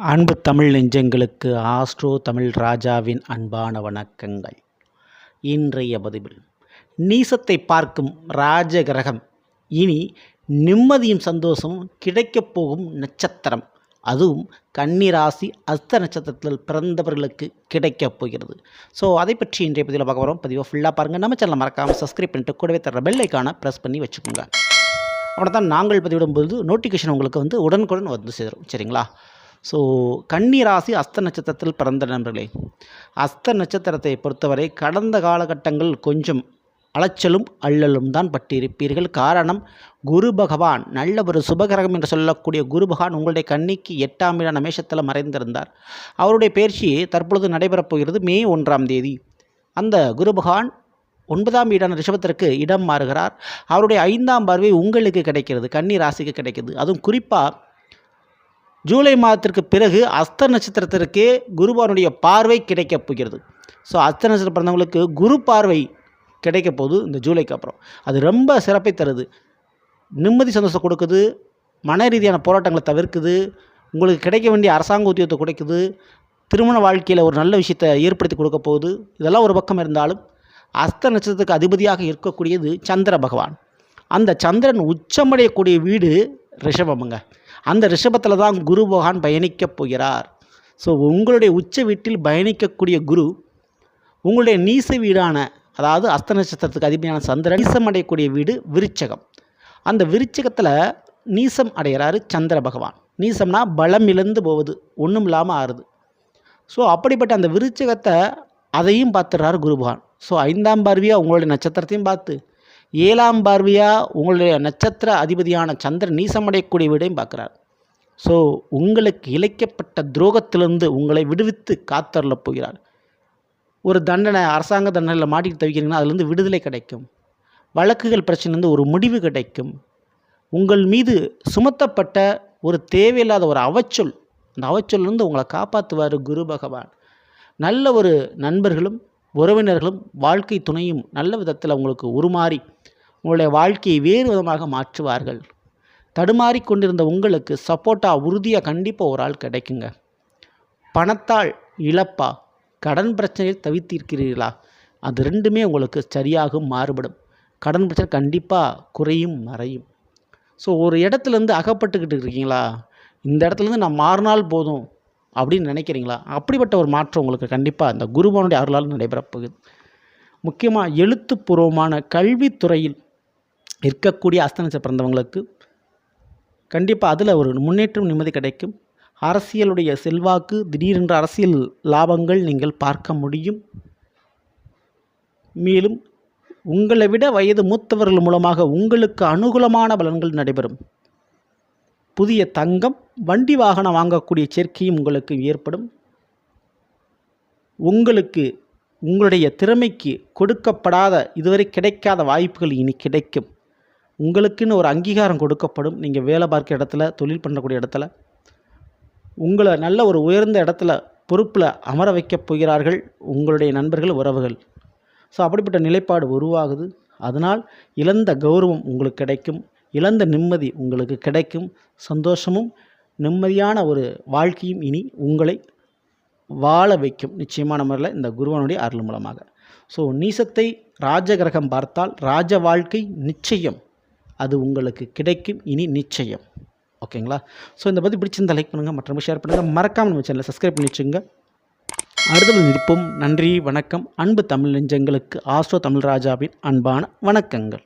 அன்பு தமிழ் நெஞ்சங்களுக்கு ஆஸ்ட்ரோ தமிழ் ராஜாவின் அன்பான வணக்கங்கள். இன்றைய பதிவில் நீசத்தை பார்க்கும் ராஜ கிரகம் இனி நிம்மதியும் சந்தோஷமும் கிடைக்கப் போகும் நட்சத்திரம், அதுவும் கன்னி ராசி அஸ்த நட்சத்திரத்தில் பிறந்தவர்களுக்கு கிடைக்கப் போகிறது. ஸோ அதை பற்றி இன்றைய பதிவில் பார்க்க போகிறோம். பதிவை ஃபுல்லாக பாருங்கள். நம்ம சேனலை மறக்காமல் சப்ஸ்கிரைப் பண்ணிட்டு கூடவே தர பெல் ஐக்கானை ப்ரெஸ் பண்ணி வச்சுக்கோங்க. அப்படி தான் நாங்கள் பதிவிடும்போது நோட்டிஃபிகேஷன் உங்களுக்கு உடனுக்குடன் வந்து சேரும். சரிங்களா? ஸோ கன்னி ராசி அஸ்த நட்சத்திரத்தில் பிறந்த நண்பர்களே, அஸ்த நட்சத்திரத்தை பொறுத்தவரை கடந்த காலகட்டங்கள் கொஞ்சம் அலைச்சலும் அல்லலும் தான் பட்டிருப்பீர்கள். காரணம், குரு பகவான் நல்ல ஒரு சுபகிரகம் என்று சொல்லக்கூடிய குரு பகவான் உங்களுடைய கன்னிக்கு 8ஆம் வீடான மேஷத்தில் மறைந்திருந்தார். அவருடைய பயிற்சி தற்பொழுது நடைபெறப் போகிறது மே 1ஆம் தேதி. அந்த குரு பகவான் 9ஆம் வீடான ரிஷபத்திற்கு இடம் மாறுகிறார். அவருடைய 5ஆம் பார்வை உங்களுக்கு கிடைக்கிறது, கன்னி ராசிக்கு கிடைக்கிறது. அதுவும் குறிப்பாக ஜூலை மாதத்திற்கு பிறகு அஸ்த நட்சத்திரத்திற்கு குருபவனுடைய பார்வை கிடைக்கப் போகிறது. ஸோ அஸ்த நட்சத்திரம் பிறந்தவங்களுக்கு குரு பார்வை கிடைக்க போது இந்த ஜூலைக்கு அப்புறம் அது ரொம்ப சிறப்பை தருது. நிம்மதி சந்தோஷம் கொடுக்குது, மன ரீதியான போராட்டங்களை தவிர்க்குது, உங்களுக்கு கிடைக்க வேண்டிய அரசாங்க உத்தியோகத்தை கொடுக்குது, திருமண வாழ்க்கையில் ஒரு நல்ல விஷயத்தை ஏற்படுத்தி கொடுக்க போகுது. இதெல்லாம் ஒரு பக்கம் இருந்தாலும் அஸ்த நட்சத்திரத்துக்கு அதிபதியாக இருக்கக்கூடியது சந்திர பகவான். அந்த சந்திரன் உச்சமடையக்கூடிய வீடு ரிஷபமுங்க. அந்த ரிஷபத்தில் தான் குரு பகவான் பயணிக்கப் போகிறார். ஸோ உங்களுடைய உச்ச வீட்டில் பயணிக்கக்கூடிய குரு உங்களுடைய நீச வீடான, அதாவது அஸ்த நட்சத்திரத்துக்கு அதிபதியான சந்திரன் நீசம் அடையக்கூடிய வீடு விருச்சகம். அந்த விருச்சகத்தில் நீசம் அடைகிறாரு சந்திர பகவான். நீசம்னா பலம் இழந்து போவது, ஒன்றும் இல்லாமல் ஆறுது. ஸோ அப்படிப்பட்ட அந்த விருச்சகத்தை அதையும் பார்த்துடுறாரு குரு பகவான். ஸோ 5ஆம் பார்வையாக உங்களுடைய நட்சத்திரத்தையும் பார்த்து, 7ஆம் பார்வையாக உங்களுடைய நட்சத்திர அதிபதியான சந்திரன் நீசமடையக்கூடிய வீடையும் பார்க்குறார். ஸோ உங்களுக்கு இழைக்கப்பட்ட துரோகத்திலிருந்து உங்களை விடுவித்து காத்தருளப் போகிறார். ஒரு தண்டனை, அரசாங்க தண்டனையில் மாட்டிட்டு தவிக்கிறீங்கன்னா அதுலேருந்து விடுதலை கிடைக்கும். வழக்குகள் பிரச்சனைலேருந்து ஒரு முடிவு கிடைக்கும். உங்கள் மீது சுமத்தப்பட்ட ஒரு தேவையில்லாத ஒரு அவச்சொல், அந்த அவச்சொல்லேருந்து உங்களை காப்பாற்றுவார் குரு பகவான். நல்ல ஒரு நண்பர்களும் உறவினர்களும் வாழ்க்கை துணையும் நல்ல விதத்தில் உங்களுக்கு உருமாறி உங்களுடைய வாழ்க்கையை வேறு விதமாக மாற்றுவார்கள். தடுமாறி கொண்டிருந்த உங்களுக்கு சப்போர்ட்டாக உறுதியாக கண்டிப்பாக ஒரு ஆள் கிடைக்குங்க. பணத்தால் இழப்பா, கடன் பிரச்சனையில் தவித்திருக்கிறீர்களா, அது ரெண்டுமே உங்களுக்கு சரியாக மாறுபடும். கடன் பிரச்சனை கண்டிப்பாக குறையும் மறையும். ஸோ ஒரு இடத்துலேருந்து அகப்பட்டுக்கிட்டு இருக்கீங்களா, இந்த இடத்துலேருந்து நான் மாறினால் போதும் அப்படின்னு நினைக்கிறீங்களா, அப்படிப்பட்ட ஒரு மாற்றம் உங்களுக்கு கண்டிப்பாக அந்த குருபவனுடைய அருளால் நடைபெறப்போகுது. முக்கியமாக எழுத்துப்பூர்வமான கல்வித்துறையில் இருக்கக்கூடிய அஸ்த நட்சத்திரம் பிறந்தவங்களுக்கு கண்டிப்பாக அதில் ஒரு முன்னேற்றம், நிம்மதி கிடைக்கும். அரசியலுடைய செல்வாக்கு, திடீரென்ற அரசியல் லாபங்கள் நீங்கள் பார்க்க முடியும். மேலும் உங்களை விட வயது மூத்தவர்கள் மூலமாக உங்களுக்கு அனுகூலமான பலன்கள் நடைபெறும். புதிய தங்கம், வண்டி வாகனம் வாங்கக்கூடிய சேர்க்கையும் உங்களுக்கு ஏற்படும். உங்களுக்கு உங்களுடைய திறமைக்கு கொடுக்கப்படாத, இதுவரை கிடைக்காத வாய்ப்புகள் இனி கிடைக்கும். உங்களுக்குன்னு ஒரு அங்கீகாரம் கொடுக்கப்படும். நீங்கள் வேலை பார்க்குற இடத்துல, தொழில் பண்ணக்கூடிய இடத்துல உங்களை நல்ல ஒரு உயர்ந்த இடத்துல பொறுப்பில் அமர வைக்கப் போகிறார்கள் உங்களுடைய நண்பர்கள், உறவுகள். ஸோ அப்படிப்பட்ட நிலைப்பாடு உருவாகுது. அதனால் இழந்த கௌரவம் உங்களுக்கு கிடைக்கும், இழந்த நிம்மதி உங்களுக்கு கிடைக்கும். சந்தோஷமும் நிம்மதியான ஒரு வாழ்க்கையும் இனி உங்களை வாழ வைக்கும் நிச்சயமான முறையில் இந்த குருவனுடைய அருள் மூலமாக. ஸோ நீசத்தை ராஜகிரகம் பார்த்தால் ராஜ வாழ்க்கை நிச்சயம், அது உங்களுக்கு கிடைக்கும் இனி நிச்சயம். ஓகேங்களா? ஸோ இந்த பற்றி பிடிச்சிருந்தால் லைக் பண்ணுங்கள், மற்றவங்க ஷேர் பண்ணுங்கள், மறக்காமல் நம்ம சேனலை சப்ஸ்கிரைப் பண்ணி வச்சுங்க. அடுத்தது நிற்போம். நன்றி, வணக்கம். அன்பு தமிழ் நெஞ்சங்களுக்கு ஆஸ்ட்ரோ தமிழ் ராஜாவின் அன்பான வணக்கங்கள்.